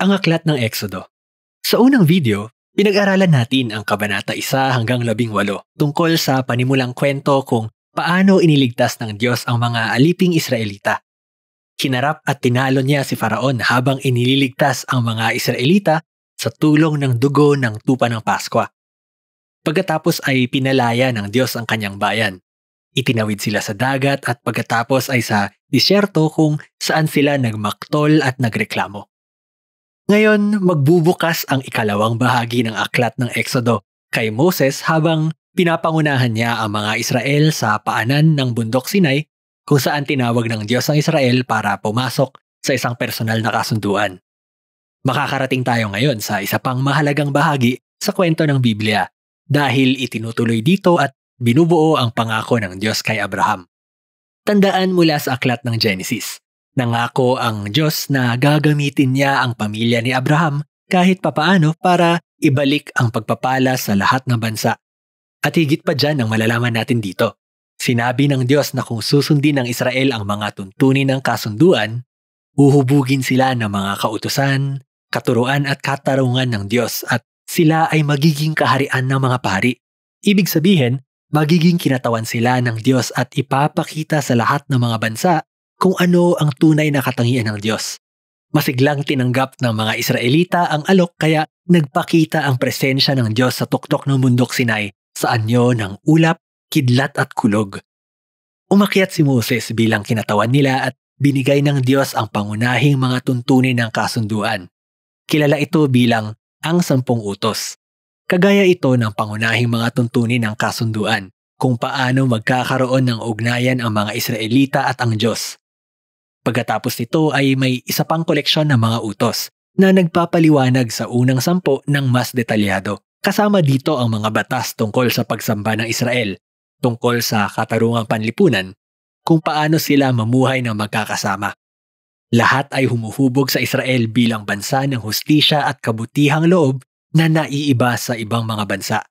Ang aklat ng Exodo. Sa unang video, pinag-aralan natin ang Kabanata 1 hanggang 18 tungkol sa panimulang kwento kung paano iniligtas ng Diyos ang mga aliping Israelita. Hinarap at tinalo niya si Faraon habang inililigtas ang mga Israelita sa tulong ng dugo ng tupa ng Paskwa. Pagkatapos ay pinalaya ng Diyos ang kanyang bayan. Itinawid sila sa dagat at pagkatapos ay sa disyerto kung saan sila nagmaktol at nagreklamo. Ngayon, magbubukas ang ikalawang bahagi ng aklat ng Exodo kay Moses habang pinapangunahan niya ang mga Israel sa paanan ng bundok Sinai kung saan tinawag ng Diyos ang Israel para pumasok sa isang personal na kasunduan. Makakarating tayo ngayon sa isa pang mahalagang bahagi sa kwento ng Biblia dahil itinutuloy dito at binubuo ang pangako ng Diyos kay Abraham. Tandaan mula sa aklat ng Genesis. Nangako ang Diyos na gagamitin niya ang pamilya ni Abraham kahit papaano para ibalik ang pagpapala sa lahat ng bansa. At higit pa dyan ang malalaman natin dito. Sinabi ng Diyos na kung susundin ng Israel ang mga tuntunin ng kasunduan, uhubugin sila ng mga kautusan, katuruan at katarungan ng Diyos at sila ay magiging kaharian ng mga pari. Ibig sabihin, magiging kinatawan sila ng Diyos at ipapakita sa lahat ng mga bansa kung ano ang tunay na katangian ng Diyos. Masiglang tinanggap ng mga Israelita ang alok kaya nagpakita ang presensya ng Diyos sa tuktok ng bundok Sinai sa anyo ng ulap, kidlat at kulog. Umakyat si Moses bilang kinatawan nila at binigay ng Diyos ang pangunahing mga tuntunin ng kasunduan. Kilala ito bilang ang 10 utos. Kagaya ito ng pangunahing mga tuntunin ng kasunduan kung paano magkakaroon ng ugnayan ang mga Israelita at ang Diyos. Pagkatapos nito ay may isa pang koleksyon ng mga utos na nagpapaliwanag sa unang 10 ng mas detalyado. Kasama dito ang mga batas tungkol sa pagsamba ng Israel, tungkol sa katarungang panlipunan, kung paano sila mamuhay ng magkakasama. Lahat ay humuhubog sa Israel bilang bansa ng hustisya at kabutihang loob na naiiba sa ibang mga bansa.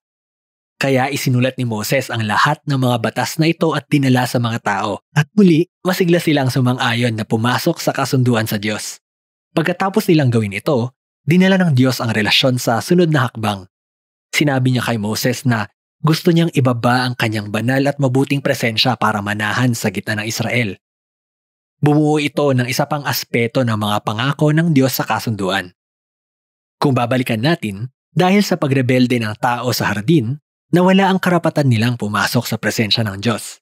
Kaya isinulat ni Moses ang lahat ng mga batas na ito at dinala sa mga tao. At muli, masigla silang sumang-ayon na pumasok sa kasunduan sa Diyos. Pagkatapos nilang gawin ito, dinala ng Diyos ang relasyon sa sunod na hakbang. Sinabi niya kay Moses na gusto niyang ibaba ang kanyang banal at mabuting presensya para manahan sa gitna ng Israel. Bumuo ito ng isa pang aspeto ng mga pangako ng Diyos sa kasunduan. Kung babalikan natin, dahil sa pagrebelde ng tao sa hardin, nawala ang karapatan nilang pumasok sa presensya ng Diyos.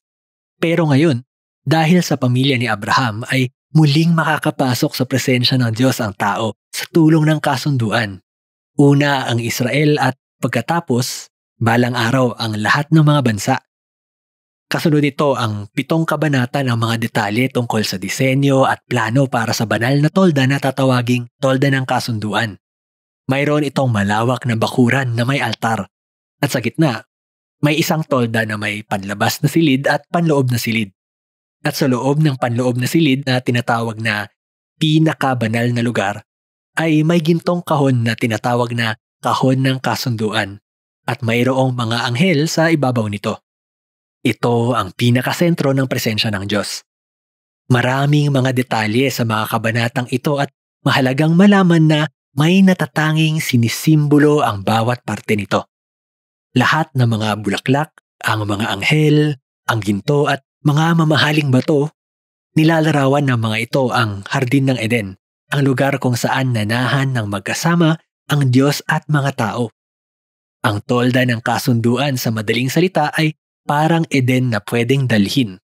Pero ngayon, dahil sa pamilya ni Abraham ay muling makakapasok sa presensya ng Diyos ang tao sa tulong ng kasunduan. Una ang Israel at pagkatapos, balang araw ang lahat ng mga bansa. Kasunod ito ang 7 kabanata ng mga detalye tungkol sa disenyo at plano para sa banal na tolda na tatawaging tolda ng kasunduan. Mayroon itong malawak na bakuran na may altar. At sa gitna, may isang tolda na may panlabas na silid at panloob na silid. At sa loob ng panloob na silid na tinatawag na pinakabanal na lugar, ay may gintong kahon na tinatawag na kahon ng kasunduan at mayroong mga anghel sa ibabaw nito. Ito ang pinakasentro ng presensya ng Diyos. Maraming mga detalye sa mga kabanatang ito at mahalagang malaman na may natatanging sinisimbolo ang bawat parte nito. Lahat ng mga bulaklak, ang mga anghel, ang ginto at mga mamahaling bato, nilalarawan ng mga ito ang Hardin ng Eden, ang lugar kung saan nanahan ng magkasama ang Diyos at mga tao. Ang tolda ng kasunduan sa madaling salita ay parang Eden na pwedeng dalhin.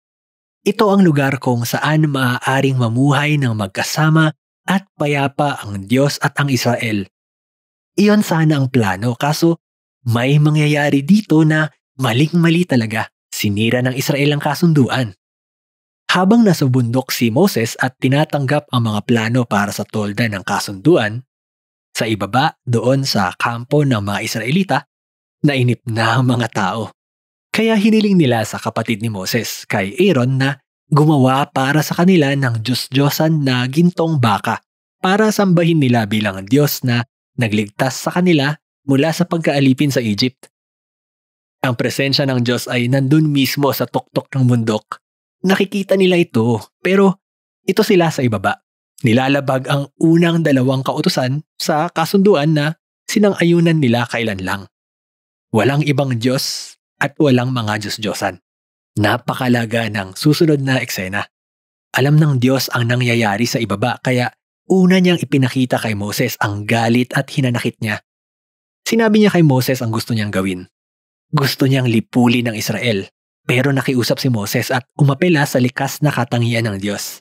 Ito ang lugar kung saan maaaring mamuhay ng magkasama at payapa ang Diyos at ang Israel. Iyon sana ang plano kaso may mangyayari dito na maling-mali talaga. Sinira ng Israel ang kasunduan. Habang nasa bundok si Moses at tinatanggap ang mga plano para sa tolda ng kasunduan, sa ibaba doon sa kampo ng mga Israelita, nainip na ang mga tao. Kaya hiniling nila sa kapatid ni Moses kay Aaron na gumawa para sa kanila ng Diyos-Diyosan na gintong baka para sambahin nila bilang Diyos na nagligtas sa kanila mula sa pagkaalipin sa Egypt. Ang presensya ng Diyos ay nandun mismo sa tuktok ng bundok. Nakikita nila ito, pero ito sila sa ibaba. Nilalabag ang unang dalawang kautusan sa kasunduan na sinang-ayunan nila kailan lang. Walang ibang Diyos at walang mga Diyos-Diyosan. Napakalaga ng susunod na eksena. Alam ng Diyos ang nangyayari sa ibaba kaya una niyang ipinakita kay Moses ang galit at hinanakit niya. Sinabi niya kay Moses ang gusto niyang gawin. Gusto niyang lipulin ng Israel, pero nakiusap si Moses at umapela sa likas na katangian ng Diyos.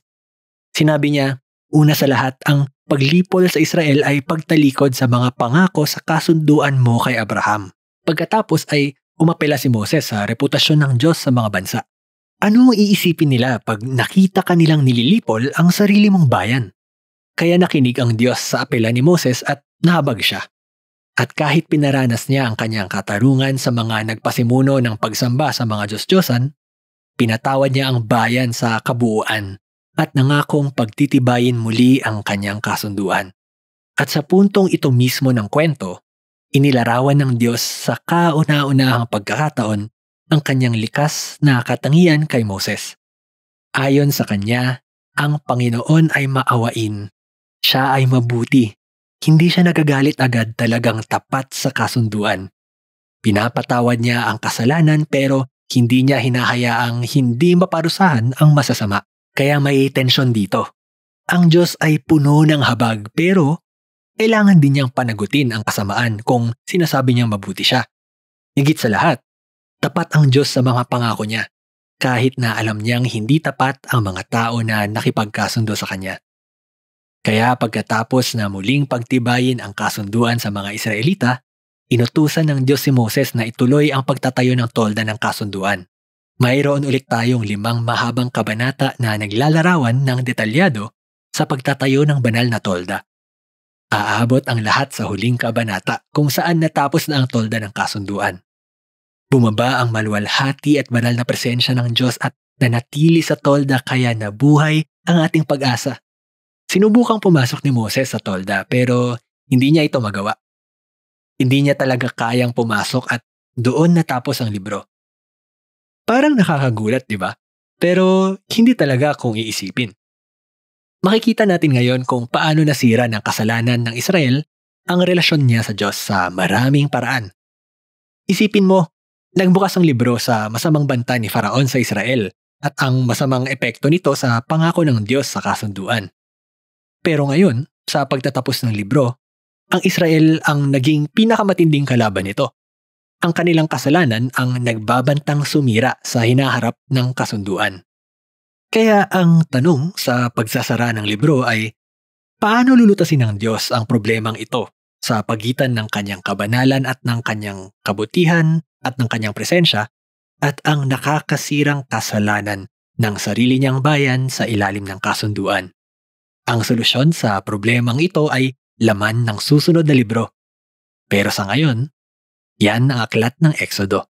Sinabi niya, una sa lahat, ang paglipol sa Israel ay pagtalikod sa mga pangako sa kasunduan mo kay Abraham. Pagkatapos ay umapela si Moses sa reputasyon ng Diyos sa mga bansa. Ano ang iisipin nila pag nakita kanilang nililipol ang sarili mong bayan? Kaya nakinig ang Diyos sa apela ni Moses at nahabag siya. At kahit pinaranas niya ang kanyang katarungan sa mga nagpasimuno ng pagsamba sa mga Diyos-Diyosan, pinatawad niya ang bayan sa kabuuan at nangakong pagtitibayin muli ang kanyang kasunduan. At sa puntong ito mismo ng kwento, inilarawan ng Diyos sa kauna-unahang pagkakataon ang kanyang likas na katangian kay Moses. Ayon sa kanya, ang Panginoon ay maawain. Siya ay mabuti. Hindi siya nagagalit agad, talagang tapat sa kasunduan. Pinapatawad niya ang kasalanan pero hindi niya hinahayaang hindi maparusahan ang masasama. Kaya may tensyon dito. Ang Diyos ay puno ng habag pero kailangan din niyang panagutin ang kasamaan kung sinasabi niyang mabuti siya. Higit sa lahat, tapat ang Diyos sa mga pangako niya kahit na alam niyang hindi tapat ang mga tao na nakipagkasundo sa kanya. Kaya pagkatapos na muling pagtibayin ang kasunduan sa mga Israelita, inutusan ng Diyos si Moses na ituloy ang pagtatayo ng tolda ng kasunduan. Mayroon ulit tayong 5 mahabang kabanata na naglalarawan ng detalyado sa pagtatayo ng banal na tolda. Aabot ang lahat sa huling kabanata kung saan natapos na ang tolda ng kasunduan. Bumaba ang maluwalhati at banal na presensya ng Diyos at nanatili sa tolda kaya nabuhay ang ating pag-asa. Sinubukang pumasok ni Moses sa tolda pero hindi niya ito magawa. Hindi niya talaga kayang pumasok at doon natapos ang libro. Parang nakakagulat, di ba? Pero hindi talaga kung iisipin. Makikita natin ngayon kung paano nasira ng kasalanan ng Israel ang relasyon niya sa Diyos sa maraming paraan. Isipin mo, nagbukas ang libro sa masamang banta ni Faraon sa Israel at ang masamang epekto nito sa pangako ng Diyos sa kasunduan. Pero ngayon, sa pagtatapos ng libro, ang Israel ang naging pinakamatinding kalaban nito. Ang kanilang kasalanan ang nagbabantang sumira sa hinaharap ng kasunduan. Kaya ang tanong sa pagsasara ng libro ay, paano lulutasin ng Diyos ang problemang ito sa pagitan ng kanyang kabanalan at ng kanyang kabutihan at ng kanyang presensya at ang nakakasirang kasalanan ng sarili niyang bayan sa ilalim ng kasunduan? Ang solusyon sa problemang ito ay laman ng susunod na libro. Pero sa ngayon, yan ang aklat ng Exodo.